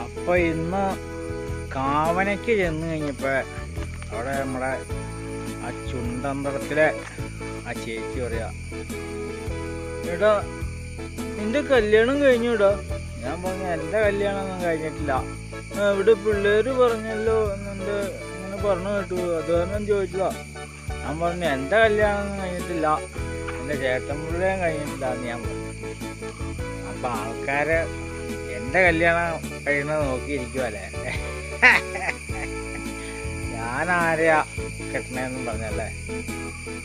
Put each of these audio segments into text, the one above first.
അപ്പൊ ഇന്ന് കാവനയ്ക്ക് ചെന്ന് കഴിഞ്ഞപ്പോ അവിടെ നമ്മുടെ ആ ചുണ്ടമ്പലത്തിലെ ആ ചേച്ചി പറയാ, എടാ നിന്റെ കല്യാണം കഴിഞ്ഞു ഇടാ. ഞാൻ പറഞ്ഞു എൻ്റെ കല്യാണമൊന്നും കഴിഞ്ഞിട്ടില്ല. ഇവിടെ പിള്ളേര് പറഞ്ഞല്ലോ എന്നെ ഇങ്ങനെ പറഞ്ഞു കേട്ടു, അത് കാരണം ചോദിച്ചതാ. ഞാൻ പറഞ്ഞു എൻ്റെ കല്യാണമൊന്നും കഴിഞ്ഞിട്ടില്ല, എൻ്റെ ചേട്ടൻ പിള്ളേരും കഴിഞ്ഞിട്ടില്ല എന്ന് ഞാൻ പറഞ്ഞു. അപ്പൊ ആൾക്കാര് എൻ്റെ കല്യാണം കഴിയുന്നത് നോക്കിയിരിക്കുവല്ലേ. ഞാൻ ആരെയാ കെട്ടണേന്നും പറഞ്ഞല്ലേ,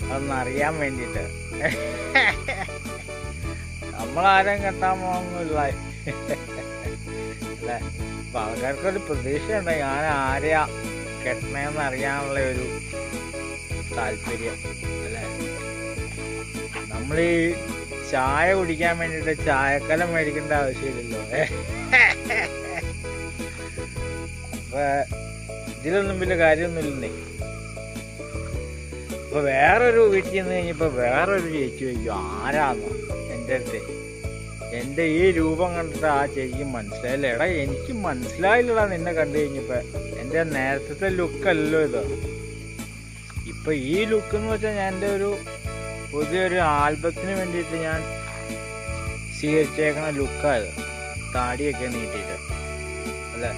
അതൊന്നറിയാൻ വേണ്ടിയിട്ട്. നമ്മളാരെയും കെട്ടാൻ പോകുന്നില്ല അല്ലേ. അപ്പൊ ആൾക്കാർക്കൊരു പ്രതീക്ഷയുണ്ട് ഞാൻ ആരെയാ കെട്ടണേന്ന് അറിയാനുള്ള ഒരു താല്പര്യം അല്ലേ. നമ്മളീ ചായ കുടിക്കാൻ വേണ്ടിയിട്ട് ചായക്കലം മേടിക്കേണ്ട ആവശ്യമില്ലല്ലോ. അപ്പൊ ഇതിലൊന്നും വലിയ കാര്യമൊന്നുമില്ലെന്നേ. അപ്പൊ വേറൊരു വീട്ടിൽ നിന്ന് കഴിഞ്ഞപ്പോ വേറൊരു ചേച്ചി ചോദിക്കും ആരാന്നോ എൻ്റെ അടുത്ത്. എൻ്റെ ഈ രൂപം കണ്ടിട്ട് ആ ചേച്ചിക്ക് മനസ്സിലായില്ല. എടാ എനിക്ക് മനസ്സിലായില്ലടാ നിന്നെ കണ്ടു കഴിഞ്ഞപ്പോ. എൻ്റെ നേരത്തെ ലുക്കല്ലോ ഇത്. ഇപ്പൊ ഈ ലുക്ക് എന്ന് വെച്ചാൽ ഞാൻ എൻ്റെ ഒരു പുതിയൊരു ആൽബത്തിന് വേണ്ടിയിട്ട് ഞാൻ സ്വീകരിച്ചേക്കണ ലുക്കായത്. താടിയൊക്കെ നീട്ടിയിട്ട് അല്ലേ.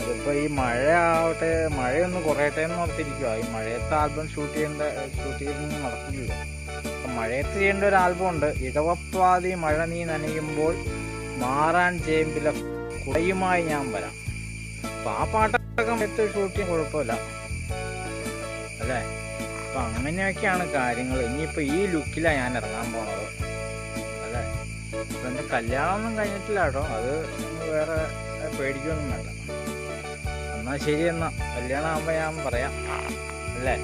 അതിപ്പോൾ ഈ മഴ ആവട്ടെ, മഴയൊന്ന് കുറയട്ടെ എന്ന് ഓർത്തിരിക്കുക. ഈ മഴയത്തെ ആൽബം ഷൂട്ട് ചെയ്തൊന്നും നടക്കില്ലല്ലോ. അപ്പം മഴയത്ത് ചെയ്യേണ്ട ഒരു ആൽബം ഉണ്ട്, ഇടവപ്പാതി മഴ നീ നനയുമ്പോൾ മാറാൻ ചേമ്പിലെ കുടയുമായി ഞാൻ വരാം. അപ്പം ആ പാട്ടൊക്കെ മഴയത്ത് ഷൂട്ട് ചെയ്യാൻ കുഴപ്പമില്ല അല്ലേ. അപ്പം അങ്ങനെയൊക്കെയാണ് കാര്യങ്ങൾ. ഇനിയിപ്പോൾ ഈ ലുക്കിലാണ് ഞാൻ ഇറങ്ങാൻ പോണത് അല്ലേ. അപ്പം എൻ്റെ കല്യാണമൊന്നും കഴിഞ്ഞിട്ടില്ല കേട്ടോ, അത് വേറെ പേടിക്കൊന്നും വേണ്ട. എന്നാ ശരി, എന്നാ കല്യാണം ആകുമ്പോൾ ഞാൻ പറയാം അല്ലേ.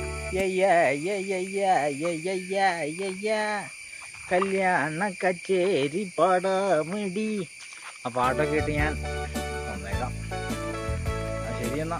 കല്യാണ കച്ചേരി പാടാമിടി, ആ പാട്ടൊക്കെ ഇട്ട് ഞാൻ വന്നേക്കാം. ശരി എന്നാ.